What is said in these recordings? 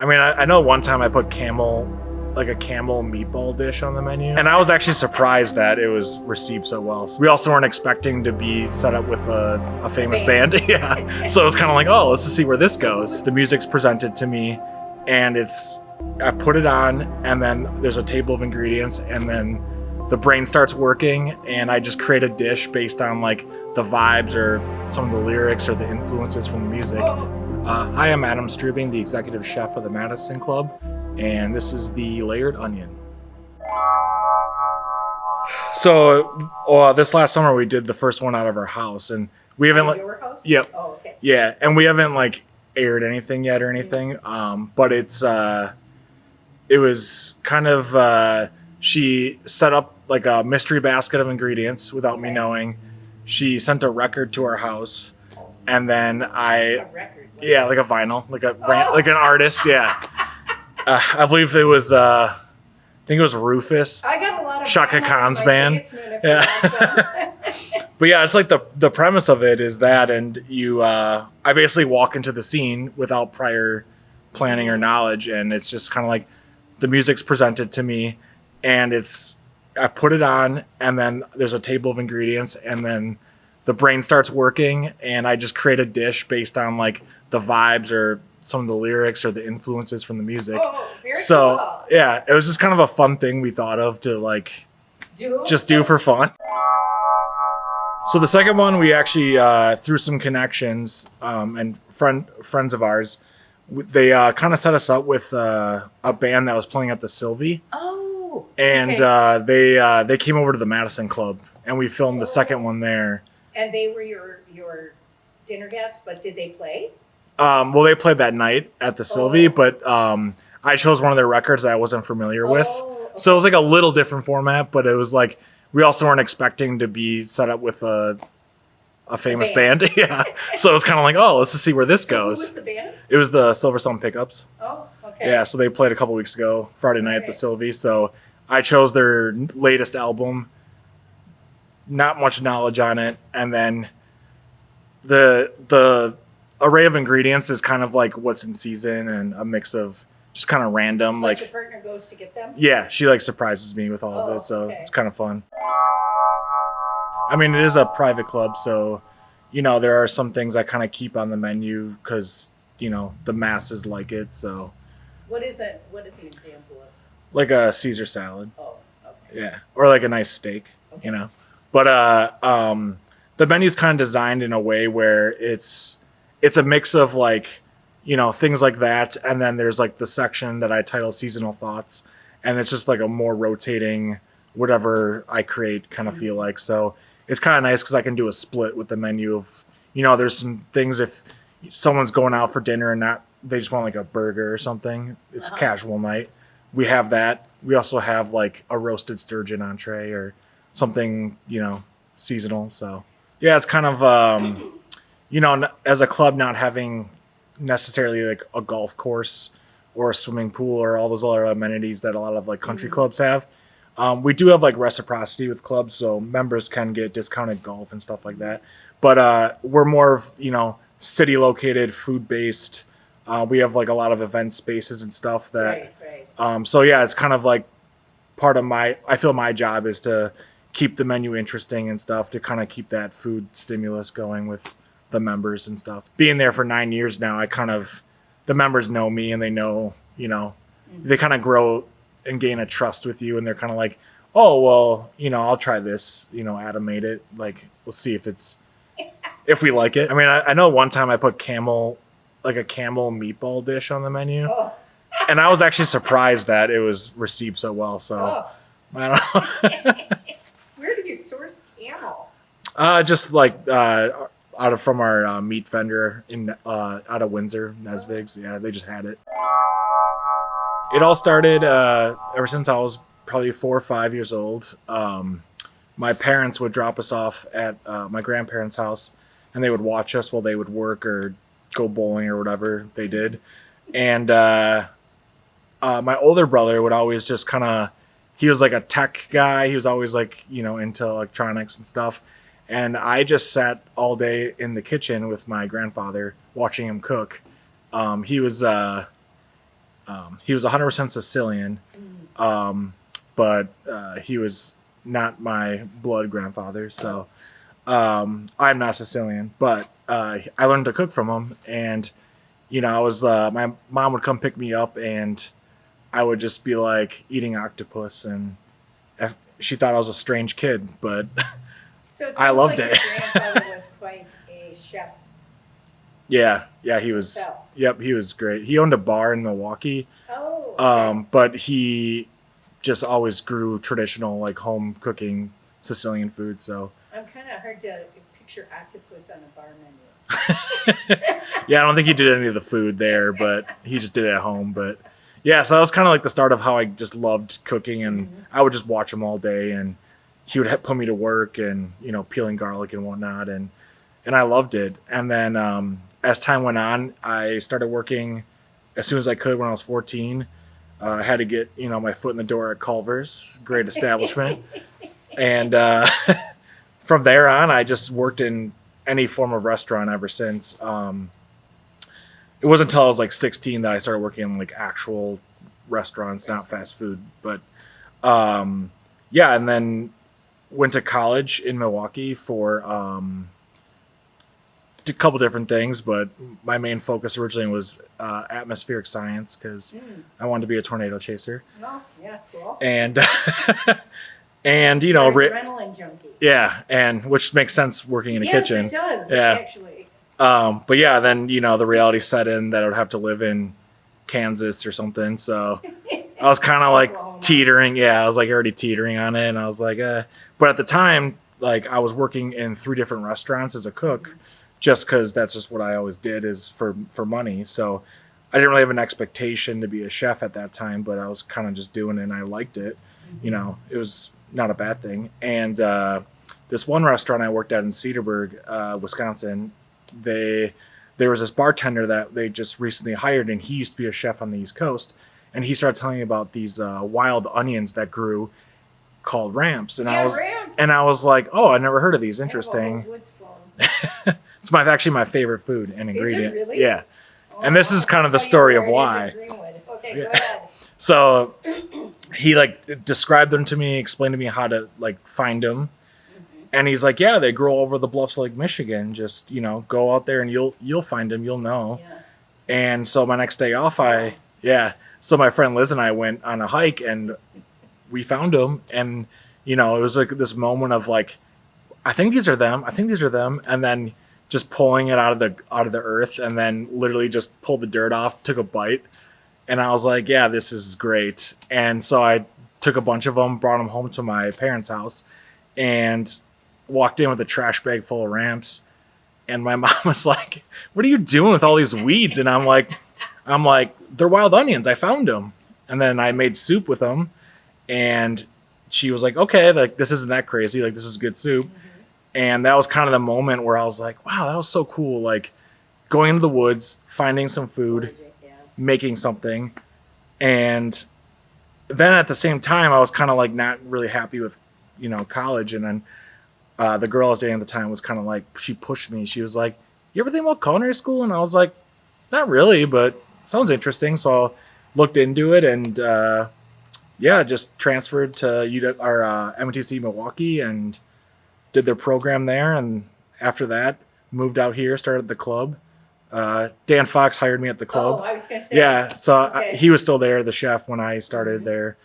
I mean, I know one time I put a camel meatball dish on the menu, and I was actually surprised that it was received so well. We also weren't expecting to be set up with a famous band. Yeah. So it was kind of like, oh, let's just see where this goes. The music's presented to me, and I put it on, and then there's a table of ingredients, and then the brain starts working, and I just create a dish based on like the vibes or some of the lyrics or the influences from the music. Hi, I'm Adam Struebing, the executive chef of the Madison Club, and this is the layered onion. So this last summer we did the first one out of our house, and we haven't your house? Yep. Oh, okay. Yeah, and we haven't like aired anything yet or anything. But it was kind of she set up like a mystery basket of ingredients without me knowing. She sent a record to our house, and then A record. yeah, like a vinyl, like an artist. Yeah, I believe it was. I think it was Rufus. I got a lot of Shaka Khan's band. Yeah. But yeah, it's like the premise of it is that, and I basically walk into the scene without prior planning or knowledge, and it's just kind of like the music's presented to me, and I put it on, and then there's a table of ingredients, and then the brain starts working, and I just create a dish based on like the vibes or some of the lyrics or the influences from the music. Oh, very cool. Yeah, it was just kind of a fun thing we thought of to like do for fun. So the second one, we actually through some connections and friends of ours, they kind of set us up with a band that was playing at the Sylvie. Oh. And okay. They came over to the Madison Club, and we filmed the second one there. And they were your dinner guests, but did they play? Well, they played that night at the Sylvie, but I chose one of their records that I wasn't familiar with. Okay. So it was like a little different format, but it was like we also weren't expecting to be set up with a famous band. Yeah. So it was kind of like, oh, let's just see where this goes. Who was the band? It was the Silver Sun Pickups. Oh, okay. Yeah, so they played a couple weeks ago, Friday night at the Sylvie. So I chose their latest album. Not much knowledge on it, and then the array of ingredients is kind of like what's in season and a mix of just kind of random. Like your partner goes to get them? Yeah, she like surprises me with all of it, so it's kind of fun. I mean, it is a private club, so there are some things I kind of keep on the menu because the masses like it. So what is an example of? Like a Caesar salad. Oh, okay. Yeah, or like a nice steak. Okay. But the menu's kind of designed in a way where it's a mix of like, things like that. And then there's like the section that I title Seasonal Thoughts. And it's just like a more rotating whatever I create kind of feel like. So it's kind of nice because I can do a split with the menu of, there's some things if someone's going out for dinner and they just want like a burger or something. It's a casual night. We have that. We also have like a roasted sturgeon entree or something, seasonal. So yeah, it's kind of, as a club, not having necessarily like a golf course or a swimming pool or all those other amenities that a lot of like country clubs have. We do have like reciprocity with clubs, so members can get discounted golf and stuff like that. But we're more of, city located, food based. We have like a lot of event spaces and stuff that, Right. So yeah, it's kind of like part of I feel my job is to keep the menu interesting and stuff, to kind of keep that food stimulus going with the members and stuff. Being there for 9 years now, the members know me, and they know, they kind of grow and gain a trust with you, and they're kind of like, oh, well, I'll try this, Adam made it. Like, we'll see if we like it. I mean, I know one time I put a camel meatball dish on the menu. Oh. And I was actually surprised that it was received so well. So I don't know. Where do you source camel? Just like from our meat vendor out of Windsor, Nesvig's. Yeah, they just had it. It all started ever since I was probably 4 or 5 years old. My parents would drop us off at my grandparents' house, and they would watch us while they would work or go bowling or whatever they did. And my older brother would always just kind of, he was like a tech guy. He was always like, into electronics and stuff. And I just sat all day in the kitchen with my grandfather watching him cook. He was He was 100% Sicilian, but he was not my blood grandfather. So I'm not Sicilian, but I learned to cook from him. And, I was my mom would come pick me up, and I would just be like eating octopus, and she thought I was a strange kid, but So it I sounds loved like it. your grandfather was quite a chef Yeah, he was. himself. Yep, he was great. He owned a bar in Milwaukee, Oh, okay. but he just always grew traditional, like home cooking Sicilian food. So I'm kind of hard to picture octopus on a bar menu. yeah, I don't think he did any of the food there, but he just did it at home. But yeah, so that was kind of like the start of how I just loved cooking, and I would just watch him all day, and he would put me to work, and peeling garlic and whatnot, and I loved it. And then as time went on, I started working as soon as I could when I was 14. I had to get my foot in the door at Culver's, great establishment, and from there on, I just worked in any form of restaurant ever since. It wasn't until I was like 16 that I started working in like actual restaurants, not fast food. But yeah, and then went to college in Milwaukee for a couple different things, but my main focus originally was atmospheric science, because I wanted to be a tornado chaser. Oh, yeah, cool. And You're an adrenaline junkie. Yeah, and which makes sense working in a kitchen. Yes, it does, Yeah. actually. But yeah, then the reality set in that I would have to live in Kansas or something. So I was kind of like Oklahoma. teetering. Yeah, I was like already teetering on it, and I was like, But at the time, like I was working in 3 different restaurants as a cook, just because that's just what I always did, is for money. So I didn't really have an expectation to be a chef at that time, but I was kind of just doing it, and I liked it. It was not a bad thing. And this one restaurant I worked at in Cedarburg, Wisconsin, there was this bartender that they just recently hired, and he used to be a chef on the East Coast, and he started telling me about these wild onions that grew called ramps, and Ramps. I was like, oh, I never heard of these. Interesting. Woods phone. It's actually my favorite food and ingredient. Is it really? Yeah. Oh, And this is kind of the I'll tell you story of where it is why. in Greenwood. Okay, Yeah. go ahead. So he like described them to me, explained to me how to like find them. And he's like, yeah, they grow over the bluffs like Michigan. Just, go out there and you'll find them. You'll know. Yeah. And so my next day off, so my friend Liz and I went on a hike, and we found them. And, it was like this moment of like, I think these are them. And then just pulling it out of the earth, and then literally just pulled the dirt off, took a bite. And I was like, yeah, this is great. And so I took a bunch of them, brought them home to my parents' house, and walked in with a trash bag full of ramps. And my mom was like, what are you doing with all these weeds? And I'm like, they're wild onions. I found them. And then I made soup with them. And she was like, okay, like this isn't that crazy. Like this is good soup. And that was kind of the moment where I was like, wow, that was so cool. Like going into the woods, finding some food, Yeah. making something. And then at the same time, I was kind of like not really happy with, college. And then the girl I was dating at the time was kind of like, she pushed me. She was like, you ever think about culinary school? And I was like, not really, but sounds interesting. So I looked into it, and just transferred to MTC Milwaukee and did their program there. And after that, moved out here, started the club. Dan Fox hired me at the club. Oh, I was going to say. Yeah, so Okay. he was still there, the chef, when I started there.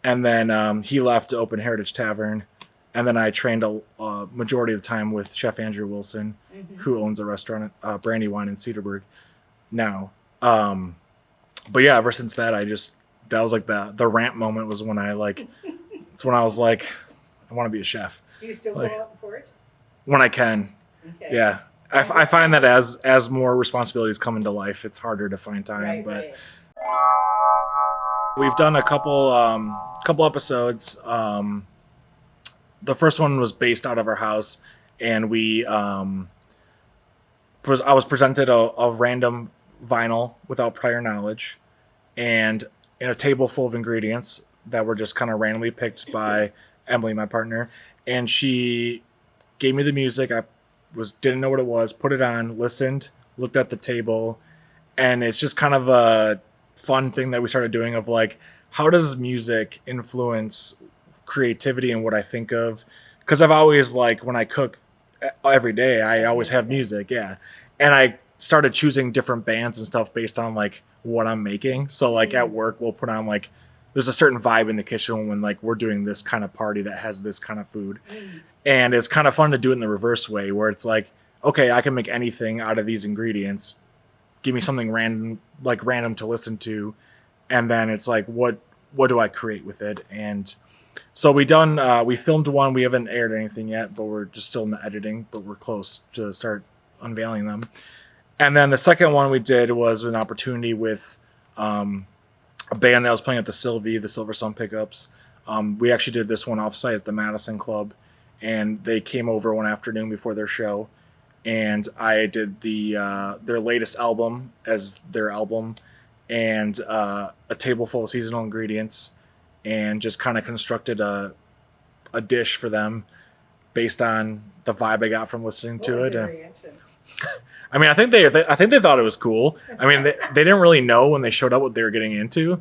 And then he left to open Heritage Tavern. And then I trained a majority of the time with Chef Andrew Wilson, who owns a restaurant, Brandywine in Cedarburg now. But yeah, ever since that, that was like the ramp moment was when it's when I was like, I want to be a chef. Do you still Like, go out for it? when I can. Okay. Yeah. I find that as more responsibilities come into life, it's harder to find time. Right, but right. we've done a couple episodes. The first one was based out of our house, and I was presented a random vinyl without prior knowledge, and in a table full of ingredients that were just kind of randomly picked by Emily, my partner, and she gave me the music. I didn't know what it was, put it on, listened, looked at the table, and it's just kind of fun thing that we started doing of like, how does music influence creativity and what I think of? Because I've always like when I cook every day, I always have music, yeah. And I started choosing different bands and stuff based on like what I'm making. So like at work, we'll put on like there's a certain vibe in the kitchen when like we're doing this kind of party that has this kind of food, and it's kind of fun to do it in the reverse way where it's like, okay, I can make anything out of these ingredients. Give me something random to listen to, and then it's like what do I create with it? And so we filmed one. We haven't aired anything yet, but we're just still in the editing, but we're close to start unveiling them. And then the second one we did was an opportunity with a band that was playing at the Silver Sun Pickups. We actually did this one offsite at the Madison Club, and they came over one afternoon before their show, and I did their latest album as their album, and a table full of seasonal ingredients, and just kind of constructed a dish for them based on the vibe I got from listening to it. Their reaction? I mean, I think they thought it was cool. I mean, they didn't really know when they showed up what they were getting into,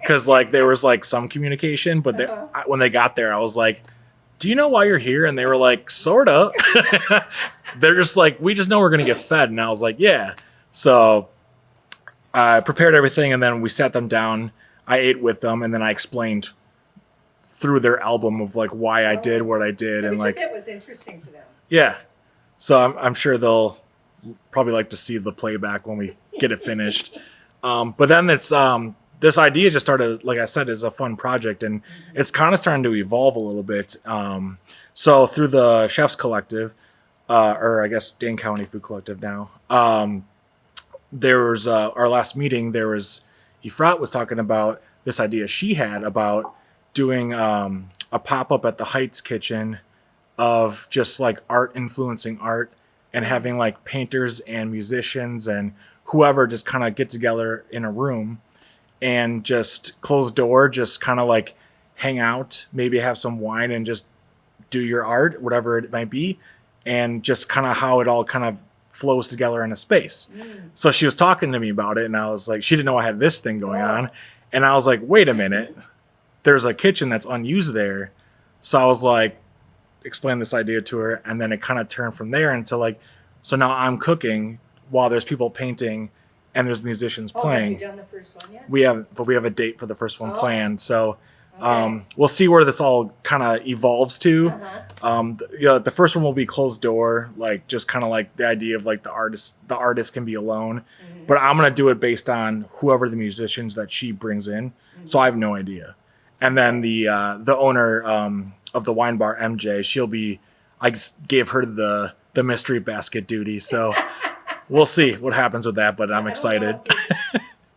because like there was like some communication, but when they got there, I was like, "Do you know why you're here?" And they were like, "Sorta." They're just like, "We just know we're gonna get fed," and I was like, "Yeah." So I prepared everything, and then we sat them down. I ate with them, and then I explained through their album of like why I did what I did, and like that was interesting for them. Yeah, so I'm sure they'll probably like to see the playback when we get it finished. But then it's this idea just started, like I said, is a fun project, and it's kind of starting to evolve a little bit. So through the Chefs Collective, or I guess Dane County Food Collective now, there was our last meeting. There was Efrat was talking about this idea she had about doing a pop-up at the Heights Kitchen of just like art influencing art, and having like painters and musicians and whoever just kind of get together in a room and just closed door, just kind of like hang out, maybe have some wine and just do your art, whatever it might be, and just kind of how it all kind of flows together in a space. So she was talking to me about it, and I was like, she didn't know I had this thing going on. And I was like, wait a minute, there's a kitchen that's unused there. So I was like, explain this idea to her, and then it kind of turned from there into like, so now I'm cooking while there's people painting and there's musicians playing. Have you done the first one yet? We have a date for the first one planned. So we'll see where this all kind of evolves to. The first one will be closed door, like just kind of like the idea of like the artist can be alone, but I'm gonna do it based on whoever the musicians that she brings in. So I have no idea. And then the owner of the wine bar, MJ, I just gave her the mystery basket duty. So we'll see what happens with that, but I'm excited.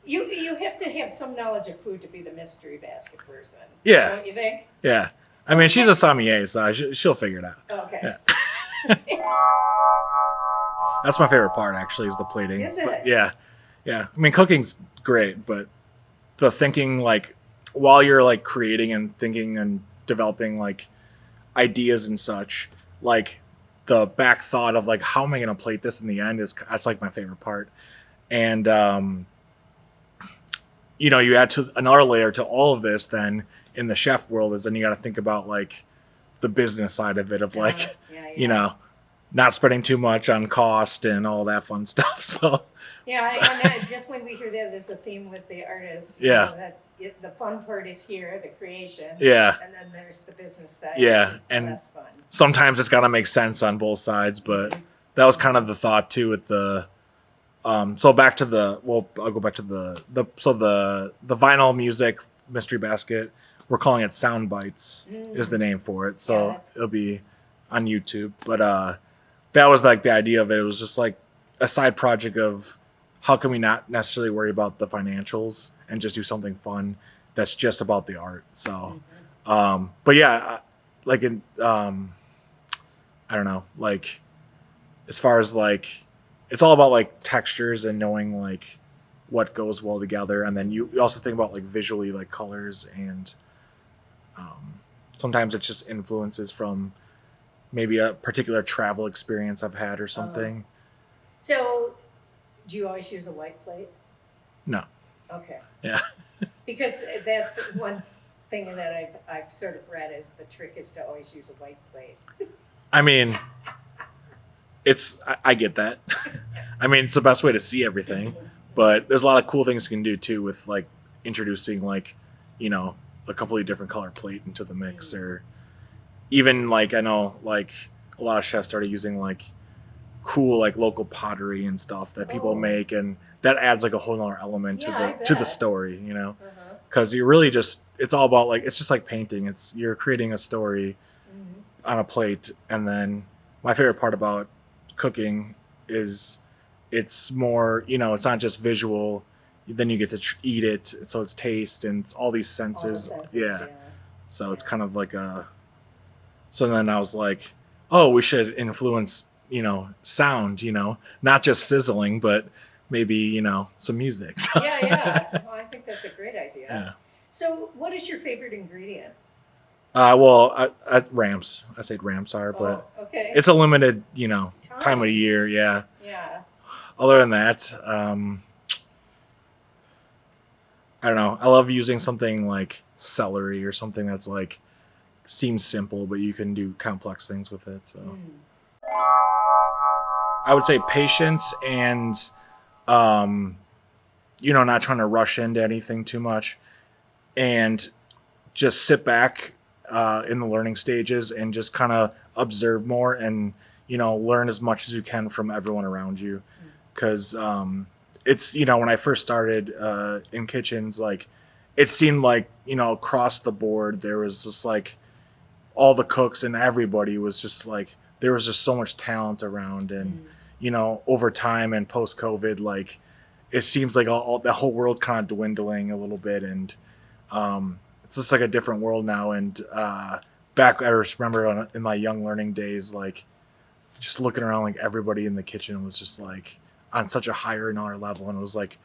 You have to have some knowledge of food to be the mystery basket person. Yeah. Don't you think? Yeah. I mean, she's a sommelier, so she'll figure it out. Okay. Yeah. That's my favorite part, actually, is the plating. Is it? But yeah. I mean, cooking's great, but the thinking, like, while you're like creating and thinking and developing like ideas and such, like the back thought of like, how am I going to plate this in the end that's like my favorite part. And, you add to another layer to all of this then in the chef world is then you got to think about like the business side of it of like, not spending too much on cost and all that fun stuff. So yeah, and definitely we hear that as a theme with the artists. Yeah. The fun part is here, the creation. Yeah. And then there's the business side. Yeah. Which is the And less fun. sometimes it's got to make sense on both sides, but that was kind of the thought too with the so back to I'll go back to the vinyl music mystery basket. We're calling it Sound Bites is the name for it. So it'll be on YouTube. But that was like the idea of it. It was just like a side project of how can we not necessarily worry about the financials and just do something fun that's just about the art. So, but yeah, like I don't know, like as far as like, it's all about like textures and knowing like what goes well together. And then you also think about like visually like colors and sometimes it's just influences from maybe a particular travel experience I've had or something. So do you always use a white plate? No. Okay. Yeah. Because that's one thing that I've sort of read is the trick is to always use a white plate. I mean, I get that. I mean, it's the best way to see everything, but there's a lot of cool things you can do too with like introducing like, you know, a completely different color plate into the mix, or even like I know like a lot of chefs started using like cool like local pottery and stuff that people make, and that adds like a whole other element to the story, you know, because you really just it's all about like it's just like painting. It's you're creating a story on a plate, and then my favorite part about cooking is it's more, you know, it's not just visual, then you get to eat it, so it's taste and it's all these senses. Yeah, so it's kind of like a so then I was like, oh, we should influence, you know, sound, you know, not just sizzling, but maybe, you know, some music. So, Yeah. Well, I think that's a great idea. yeah. So, what is your favorite ingredient? Well, ramps. I say ramps are, but okay. it's a limited, you know, time of the year. Yeah. Yeah. Other than that, I don't know. I love using something like celery or something that's like seems simple, but you can do complex things with it. So I would say patience and, you know, not trying to rush into anything too much, and just sit back in the learning stages and just kind of observe more and, you know, learn as much as you can from everyone around you. Because it's, you know, when I first started in kitchens, like it seemed like, you know, across the board, there was just like all the cooks and everybody was just like, there was just so much talent around. And, you know, over time and post COVID, like it seems like all the whole world kind of dwindling a little bit. And it's just like a different world now. And back, I just remember in my young learning days, like just looking around, like everybody in the kitchen was just like on such a higher and higher level. And it was like,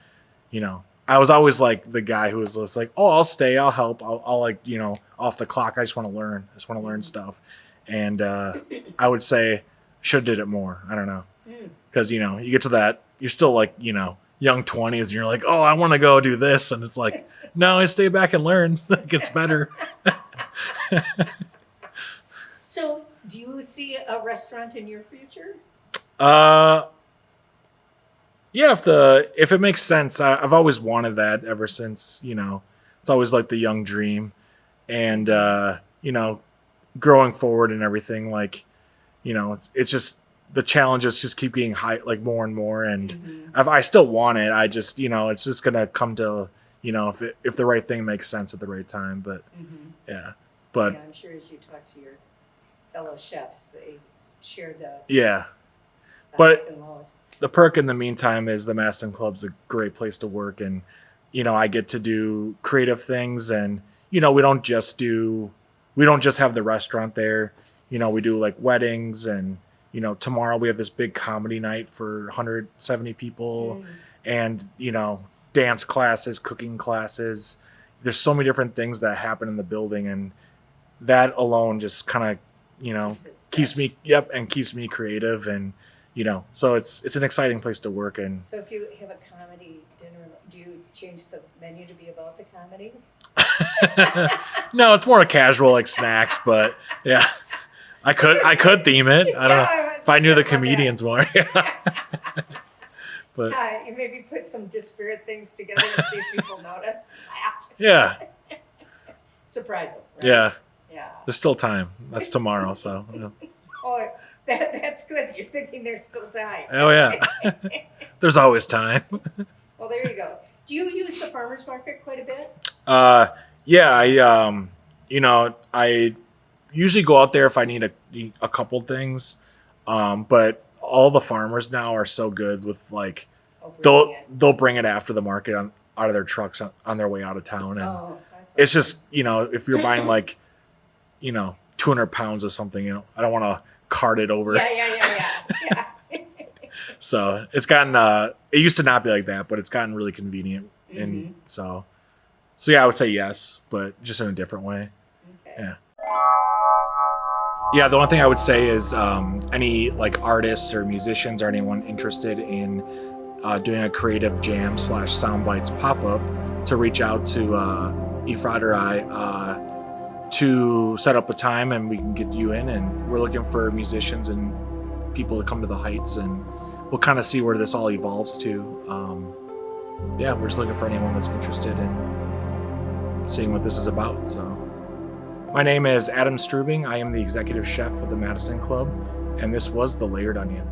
you know, I was always like the guy who was just like, oh, I'll stay, I'll help, I'll like, you know, off the clock. I just want to learn. I just want to learn stuff. And I would say should have did it more. I don't know. Because, you know, you get to that, you're still like, you know, young 20s and you're like, oh, I want to go do this. And it's like, no, I stay back and learn. It gets better. So do you see a restaurant in your future? Yeah, if it makes sense. I've always wanted that ever since, you know, it's always like the young dream. And, you know, growing forward and everything, like, you know, it's just the challenges just keep getting high, like more and more. And I still want it. I just, you know, it's just going to come to, you know, if the right thing makes sense at the right time. But yeah, but yeah, I'm sure as you talk to your fellow chefs, they share the but highs and lows. The perk in the meantime is the Madison Club's a great place to work, and you know I get to do creative things, and you know we don't just have the restaurant there. You know, we do like weddings, and you know tomorrow we have this big comedy night for 170 people, and you know dance classes, cooking classes. There's so many different things that happen in the building, and that alone just kind of, you know, keeps me creative, and you know, so it's an exciting place to work in. So if you have a comedy dinner, do you change the menu to be about the comedy? No, it's more a casual like snacks, but yeah, I could theme it. I don't know if I knew the comedians more. But you maybe put some disparate things together and see if people notice. Yeah. Surprise them. Right? Yeah. Yeah. There's still time. That's tomorrow, so. Yeah. Oh, that's good. You're thinking there's still time. Oh yeah. There's always time. Well, there you go. Do you use the farmers market quite a bit? Yeah, I you know, I usually go out there if I need a couple things. But all the farmers now are so good with like they'll bring it after the market out of their trucks on their way out of town, and it's just, you know, if you're buying like, you know, 200 pounds of something, you know, I don't want to cart it over. Yeah. So it's gotten it used to not be like that, but it's gotten really convenient, and so yeah, I would say yes, but just in a different way. Okay. Yeah, the one thing I would say is any like artists or musicians or anyone interested in doing a creative jam / soundbites pop-up to reach out to Efrat or I to set up a time and we can get you in, and we're looking for musicians and people to come to the Heights, and we'll kind of see where this all evolves to. Yeah, we're just looking for anyone that's interested in seeing what this is about. So my name is Adam Struebing. I am the executive chef of the Madison Club, and this was The Layered Onion.